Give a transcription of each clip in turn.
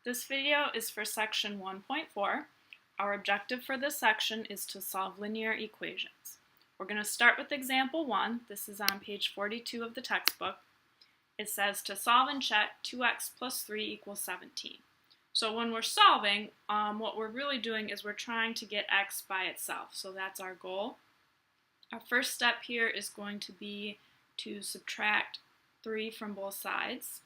This video is for section 1.4. Our objective for this section is to solve linear equations. We're going to start with example 1. This is on page 42 of the textbook. It says to solve and check 2x plus 3 equals 17. So when we're solving, what we're really doing is we're trying to get x by itself. So that's our goal. Our first step here is going to be to subtract 3 from both sides.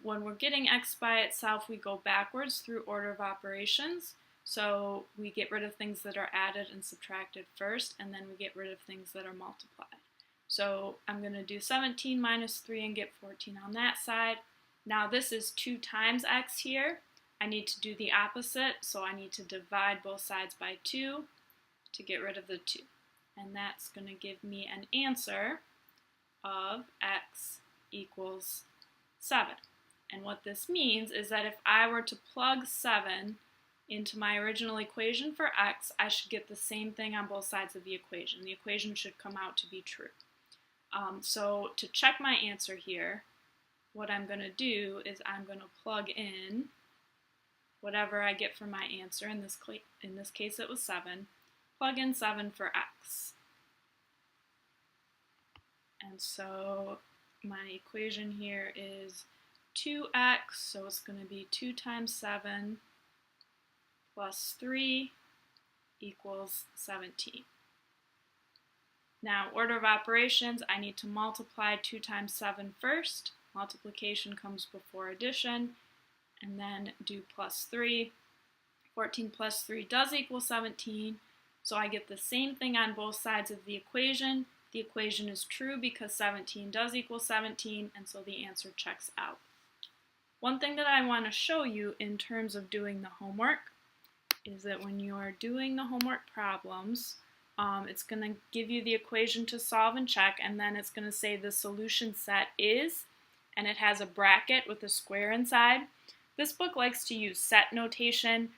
When we're getting x by itself, we go backwards through order of operations. So we get rid of things that are added and subtracted first, and then we get rid of things that are multiplied. So I'm going to do 17 minus 3 and get 14 on that side. Now this is 2 times x here. I need to do the opposite, so I need to divide both sides by 2 to get rid of the 2. And that's going to give me an answer of x equals 7. And what this means is that if I were to plug 7 into my original equation for x, I should get the same thing on both sides of the equation. The equation should come out to be true. So to check my answer here, what I'm going to do is I'm going to plug in whatever I get for my answer. In this case it was 7. Plug in 7 for x. And so my equation here is 2x, so it's going to be 2 times 7 plus 3 equals 17. Now, order of operations, I need to multiply 2 times 7 first. Multiplication comes before addition, and then do plus 3. 14 plus 3 does equal 17, so I get the same thing on both sides of the equation. The equation is true because 17 does equal 17, and so the answer checks out. One thing that I want to show you in terms of doing the homework is that when you are doing the homework problems, it's going to give you the equation to solve and check, and then it's going to say the solution set is, and it has a bracket with a square inside. This book likes to use set notation.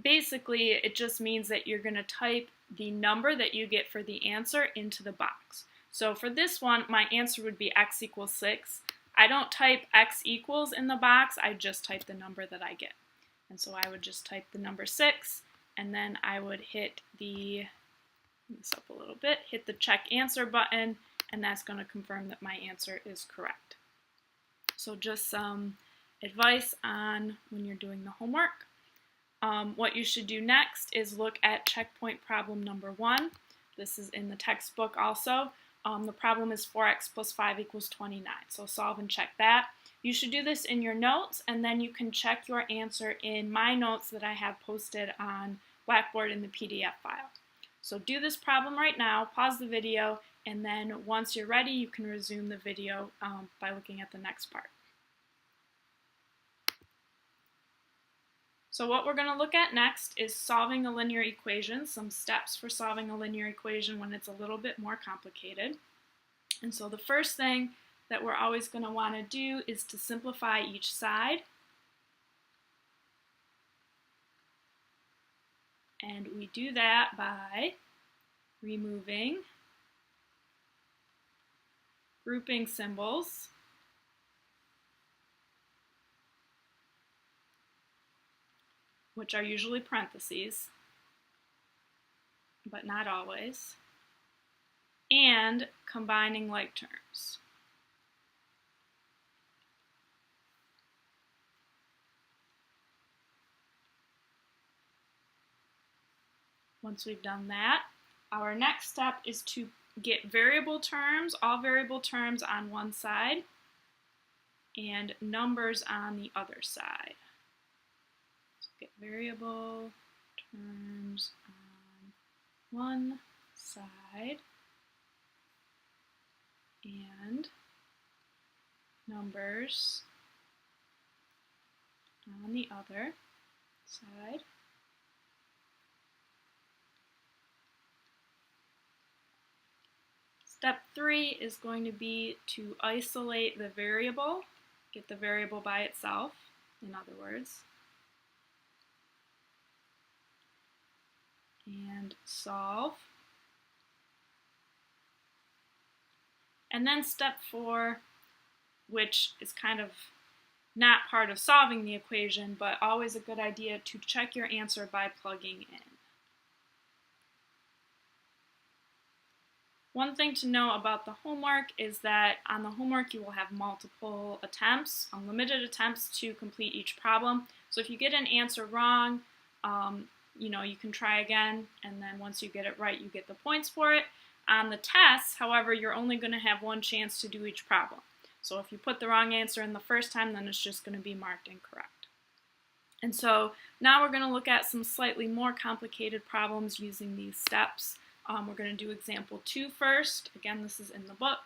Basically, it just means that you're going to type the number that you get for the answer into the box. So for this one, my answer would be x equals 6. I don't type x equals in the box, I just type the number that I get. And so I would just type the number 6, and then I would hit the, this up a little bit, hit the check answer button, and that's going to confirm that my answer is correct. So just some advice on when you're doing the homework. What you should do next is look at checkpoint problem number 1. This is in the textbook also. The problem is 4x plus 5 equals 29. So solve and check that. You should do this in your notes, and then you can check your answer in my notes that I have posted on Blackboard in the PDF file. So do this problem right now, pause the video, and then once you're ready, you can resume the video by looking at the next part. So what we're going to look at next is solving a linear equation, some steps for solving a linear equation when it's a little bit more complicated. And so the first thing that we're always going to want to do is to simplify each side. And we do that by removing grouping symbols, which are usually parentheses, but not always, and combining like terms. Once we've done that, our next step is to get variable terms, all variable terms on one side, and numbers on the other side. Get variable terms on one side and numbers on the other side. Step 3 is going to be to isolate the variable, get the variable by itself, in other words. And solve. And then step 4, which is kind of not part of solving the equation, but always a good idea to check your answer by plugging in. One thing to know about the homework is that on the homework you will have multiple attempts, unlimited attempts to complete each problem. So if you get an answer wrong, you can try again, and then once you get it right, you get the points for it. On the tests, however, you're only going to have one chance to do each problem. So if you put the wrong answer in the first time, then it's just going to be marked incorrect. And so now we're going to look at some slightly more complicated problems using these steps. We're going to do example 2 first. Again, this is in the book.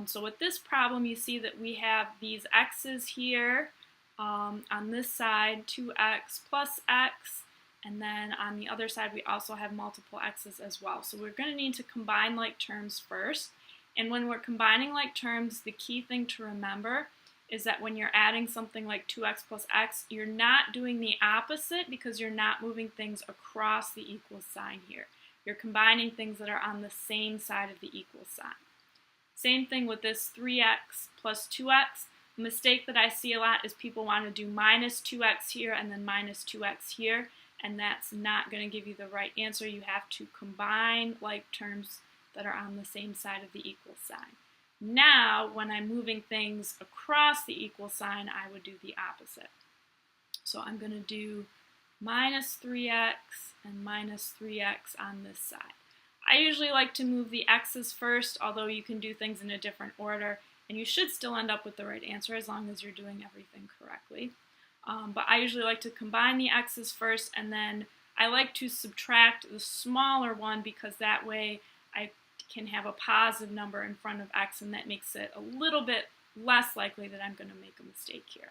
So with this problem, you see that we have these x's here. On this side, 2x plus x. And then on the other side, we also have multiple x's as well. So we're going to need to combine like terms first. And when we're combining like terms, the key thing to remember is that when you're adding something like 2x plus x, you're not doing the opposite because you're not moving things across the equal sign here. You're combining things that are on the same side of the equal sign. Same thing with this 3x plus 2x. A mistake that I see a lot is people want to do minus 2x here and then minus 2x here, and that's not going to give you the right answer. You have to combine like terms that are on the same side of the equal sign. Now, when I'm moving things across the equal sign, I would do the opposite. So I'm going to do minus 3x and minus 3x on this side. I usually like to move the x's first, although you can do things in a different order, and you should still end up with the right answer as long as you're doing everything correctly. But I usually like to combine the x's first, and then I like to subtract the smaller one because that way I can have a positive number in front of x, and that makes it a little bit less likely that I'm going to make a mistake here.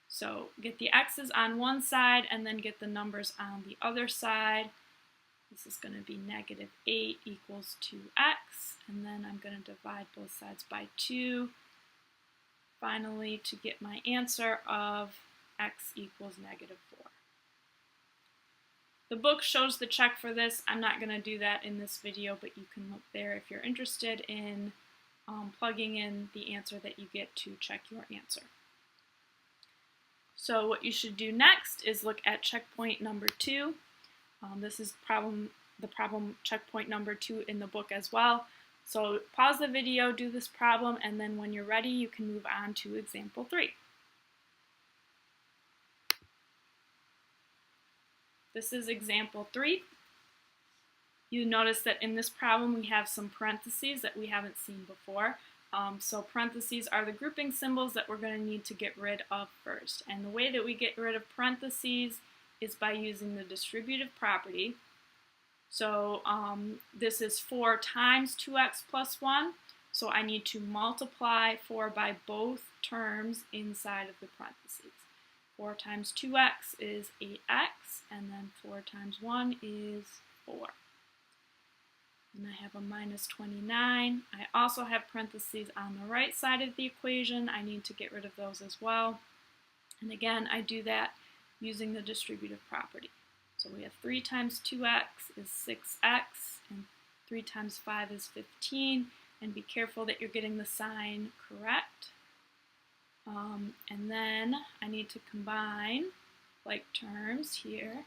So get the x's on one side and then get the numbers on the other side. This is going to be negative 8 equals 2x, and then I'm going to divide both sides by 2, finally to get my answer of x equals negative 4. The book shows the check for this. I'm not going to do that in this video, but you can look there if you're interested in plugging in the answer that you get to check your answer. So what you should do next is look at checkpoint number 2. This is the problem checkpoint number 2 in the book as well. So pause the video, do this problem, and then when you're ready, you can move on to example 3. This is example 3. You notice that in this problem we have some parentheses that we haven't seen before. So parentheses are the grouping symbols that we're going to need to get rid of first. And the way that we get rid of parentheses is by using the distributive property. So this is 4 times 2x plus 1. So I need to multiply 4 by both terms inside of the parentheses. 4 times 2x is 8x, and then 4 times 1 is 4. And I have a minus 29. I also have parentheses on the right side of the equation. I need to get rid of those as well. And again, I do that using the distributive property. So we have 3 times 2x is 6x, and 3 times 5 is 15. And be careful that you're getting the sign correct. And then I need to combine like terms here.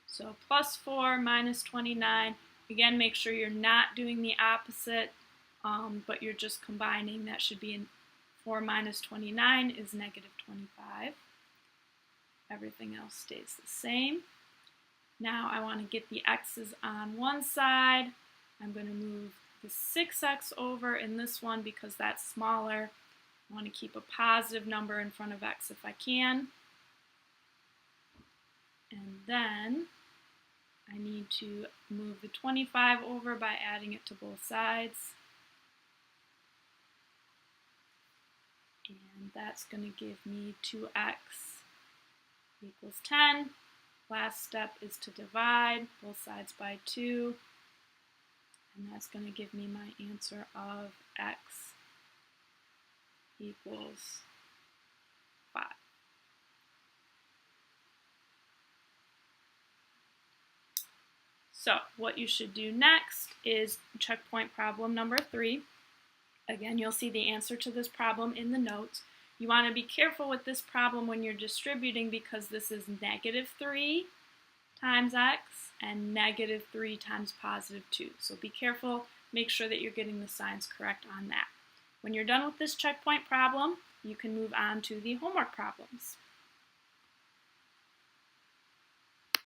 So plus 4 minus 29. Again, make sure you're not doing the opposite, but you're just combining. That should be 4 minus 29 is negative 25. Everything else stays the same. Now I want to get the x's on one side. I'm going to move the 6x over in this one because that's smaller. I want to keep a positive number in front of x if I can. And then I need to move the 25 over by adding it to both sides. And that's going to give me 2x equals 10. Last step is to divide both sides by 2. And that's going to give me my answer of x equals 5. So what you should do next is checkpoint problem number 3. Again, you'll see the answer to this problem in the notes. You want to be careful with this problem when you're distributing because this is -3 times x and -3 times +2. So be careful, make sure that you're getting the signs correct on that. When you're done with this checkpoint problem, you can move on to the homework problems.